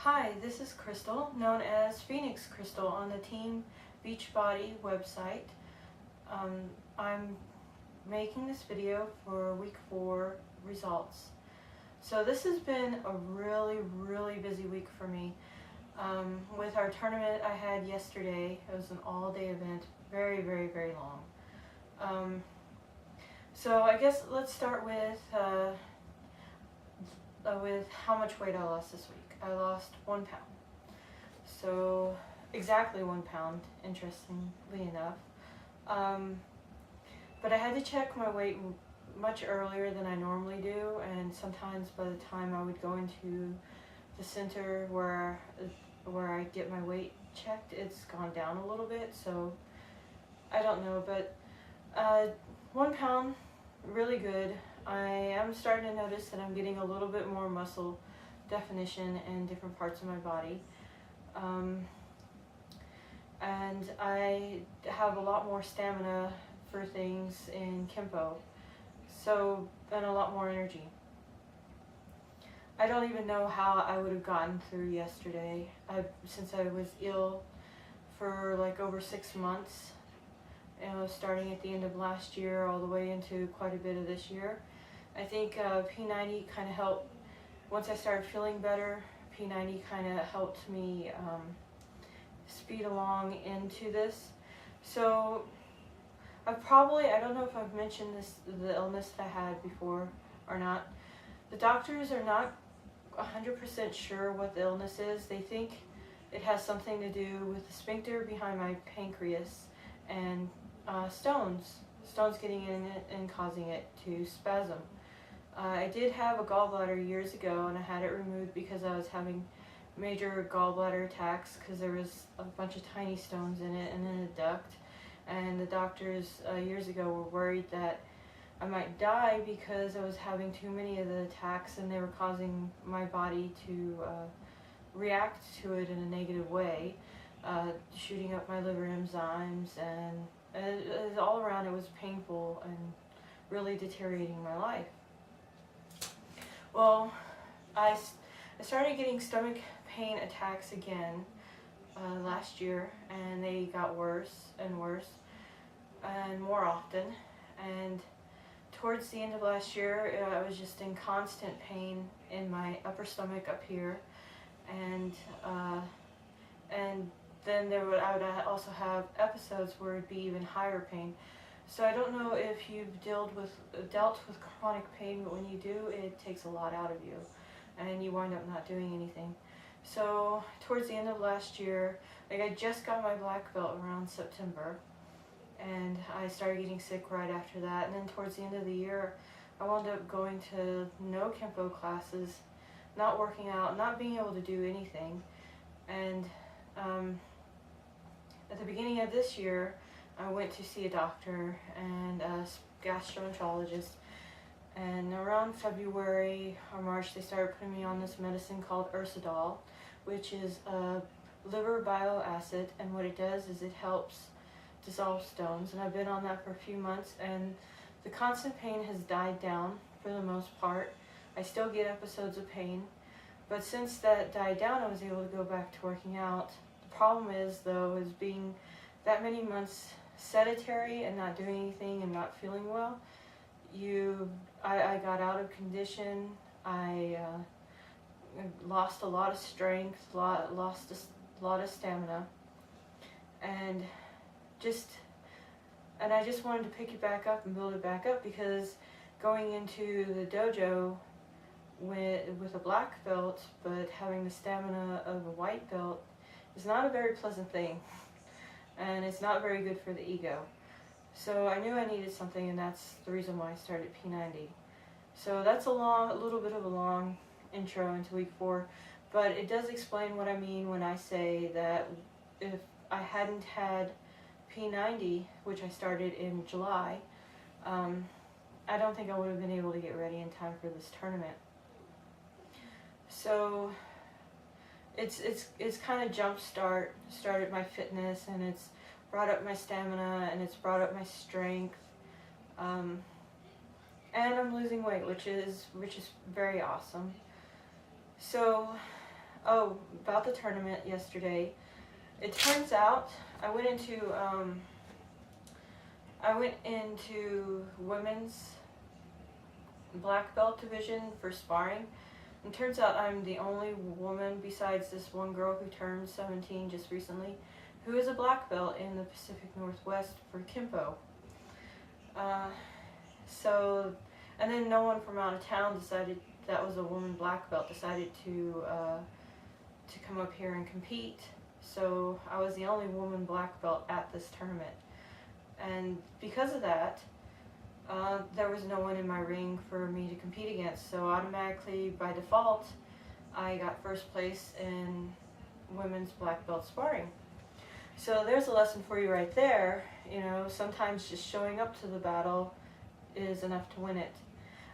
Hi, this is Crystal, known as Phoenix Crystal on the Team Beachbody website. I'm making this video for week 4 results. So this has been a really busy week for me. With our tournament I had yesterday, it was an all-day event, very long. So I guess let's start with how much weight I lost this week. I lost 1 pound. So exactly 1 pound, interestingly enough. But I had to check my weight much earlier than I normally do, and sometimes by the time I would go into the center where I get my weight checked, it's gone down a little bit, so I don't know, but 1 pound, really good. I am starting to notice that I'm getting a little bit more muscle definition in different parts of my body. And I have a lot more stamina for things in Kempo, and a lot more energy. I don't even know how I would have gotten through yesterday, since I was ill for like over 6 months, starting at the end of last year all the way into quite a bit of this year. I think P90 kind of helped. Once I started feeling better, P90 kind of helped me speed along into this. So I don't know if I've mentioned the illness that I had before or not. The doctors are not 100% sure what the illness is. They think it has something to do with the sphincter behind my pancreas and stones getting in it and causing it to spasm. I did have a gallbladder years ago, and I had it removed because I was having major gallbladder attacks because there was a bunch of tiny stones in it and in a duct. And the doctors years ago were worried that I might die because I was having too many of the attacks, and they were causing my body to react to it in a negative way, shooting up my liver enzymes, and all around it was painful and really deteriorating my life. Well, I started getting stomach pain attacks again last year, and they got worse and worse and more often. And towards the end of last year, I was just in constant pain in my upper stomach up here, and then I would also have episodes where it'd be even higher pain. So I don't know if you've dealt with chronic pain, but when you do, it takes a lot out of you, and you wind up not doing anything. So towards the end of last year, like, I just got my black belt around September, and I started getting sick right after that. And then towards the end of the year, I wound up going to no Kempo classes, not working out, not being able to do anything. And at the beginning of this year, I went to see a doctor and a gastroenterologist, and around February or March they started putting me on this medicine called Ursidol, which is a liver bile acid, and what it does is it helps dissolve stones. And I've been on that for a few months, and the constant pain has died down for the most part. I still get episodes of pain, but since that died down, I was able to go back to working out. The problem is, though, is being that many months sedentary and not doing anything and not feeling well, I got out of condition. I lost a lot of strength, lost a lot of stamina, and I just wanted to pick it back up and build it back up, because going into the dojo with a black belt but having the stamina of a white belt is not a very pleasant thing. And it's not very good for the ego. So I knew I needed something, and that's the reason why I started P90. So that's a little bit of a long intro into week 4, but it does explain what I mean when I say that if I hadn't had P90, which I started in July, I don't think I would have been able to get ready in time for this tournament. So it's kind of started my fitness, and it's brought up my stamina, and it's brought up my strength, and I'm losing weight, which is very awesome. So Oh, about the tournament yesterday. It turns out I went into women's black belt division for sparring. And turns out I'm the only woman besides this one girl who turned 17 just recently, who is a black belt in the Pacific Northwest for Kimpo. And then no one from out of town decided that was a woman black belt decided to come up here and compete. So I was the only woman black belt at this tournament, and because of that, there was no one in my ring for me to compete against. So automatically, by default, I got first place in women's black belt sparring. So there's a lesson for you right there. You know, sometimes just showing up to the battle is enough to win it.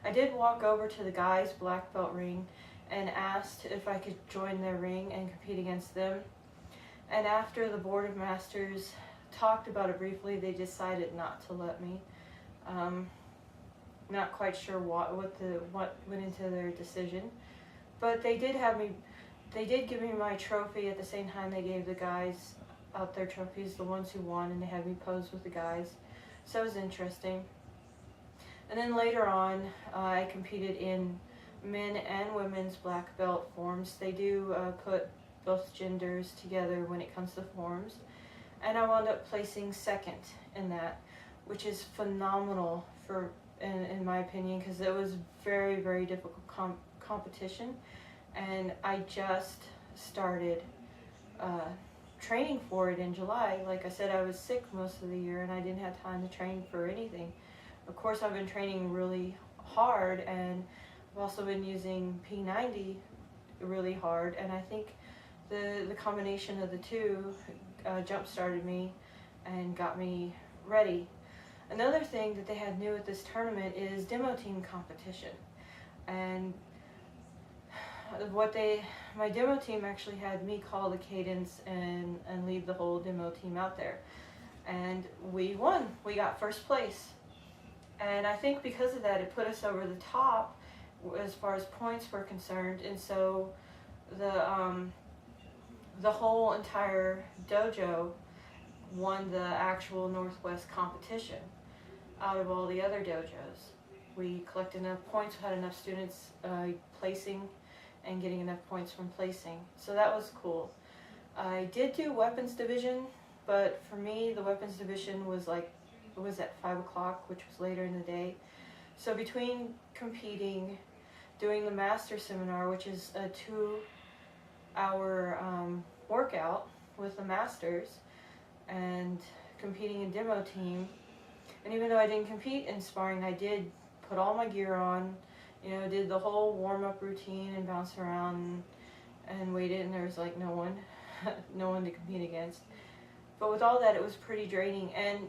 I did walk over to the guys' black belt ring and asked if I could join their ring and compete against them. And after the Board of Masters talked about it briefly, they decided not to let me. Not quite sure what went into their decision, but they did give me my trophy at the same time they gave the guys out their trophies, the ones who won, and they had me pose with the guys. So it was interesting. And then later on, I competed in men and women's black belt forms. They do put both genders together when it comes to forms, and I wound up placing second in that, which is phenomenal in my opinion, because it was very, very difficult competition, and I just started training for it in July. Like I said, I was sick most of the year and I didn't have time to train for anything. Of course, I've been training really hard, and I've also been using P90 really hard, and I think the combination of the two jump-started me and got me ready. Another thing that they had new at this tournament is demo team competition, and my demo team actually had me call the cadence and lead the whole demo team out there, and we won. We got first place, and I think because of that, it put us over the top as far as points were concerned. And so the whole entire dojo won the actual Northwest competition out of all the other dojos. We collected enough points, had enough students placing and getting enough points from placing. So that was cool. I did do weapons division, but for me the weapons division was at 5 o'clock, which was later in the day. So between competing, doing the master seminar, which is a 2-hour workout with the masters, and competing in demo team, and even though I didn't compete in sparring, I did put all my gear on, you know, did the whole warm-up routine and bounce around and waited, and there was like no one to compete against. But with all that, it was pretty draining, and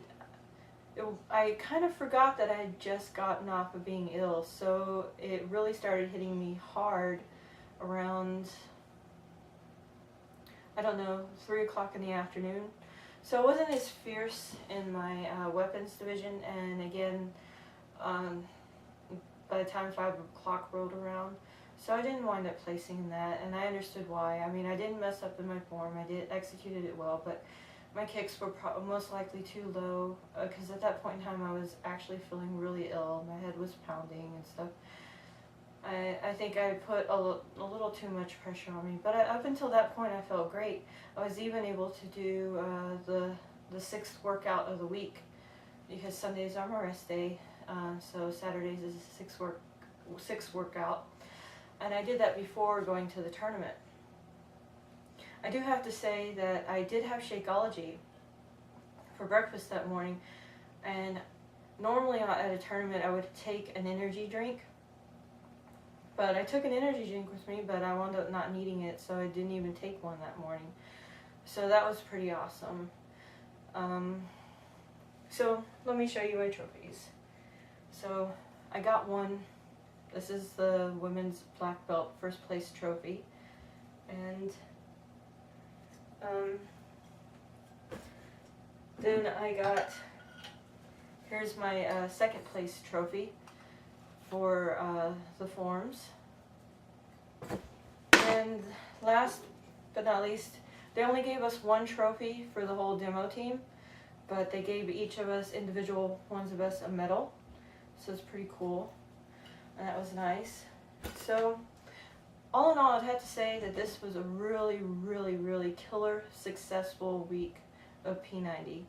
I kind of forgot that I had just gotten off of being ill, so it really started hitting me hard around, I don't know, 3 o'clock in the afternoon. So I wasn't as fierce in my weapons division, and again, by the time 5 o'clock rolled around, so I didn't wind up placing in that, and I understood why. I mean, I didn't mess up in my form, I executed it well, but my kicks were most likely too low, because at that point in time I was actually feeling really ill. My head was pounding and stuff. I think I put a little too much pressure on me, but up until that point I felt great. I was even able to do the 6th workout of the week, because Sundays are my rest day, so Saturdays is a 6th workout, and I did that before going to the tournament. I do have to say that I did have Shakeology for breakfast that morning, and normally at a tournament I would take an energy drink, but I took an energy drink with me, but I wound up not needing it, so I didn't even take one that morning. So that was pretty awesome. So let me show you my trophies. So I got one. This is the women's black belt first place trophy, and then I got, here's my 2nd place trophy for the forms. And last but not least, they only gave us one trophy for the whole demo team, but they gave each of us individual ones of us a medal, so it's pretty cool, and that was nice. So all in all, I'd have to say that this was a really killer successful week of P90,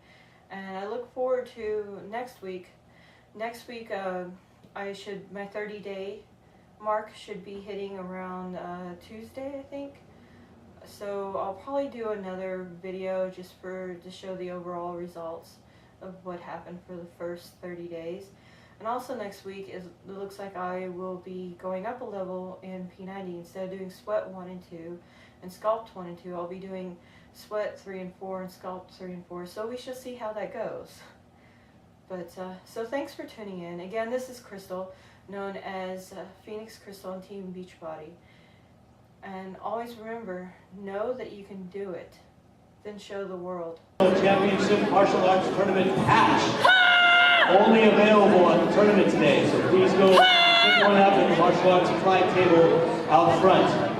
and I look forward to next week. Next week, my 30-day mark should be hitting around Tuesday, I think. So I'll probably do another video just to show the overall results of what happened for the first 30 days. And also next week, it looks like I will be going up a level in P90. Instead of doing Sweat 1 and 2 and Sculpt 1 and 2, I'll be doing Sweat 3 and 4 and Sculpt 3 and 4. So we shall see how that goes. But so thanks for tuning in. Again, this is Crystal, known as Phoenix Crystal and Team Beachbody. And always remember, know that you can do it, then show the world. Championship Martial Arts Tournament patch. Only available on the tournament today, so please go pick one up at the martial arts supply table out front.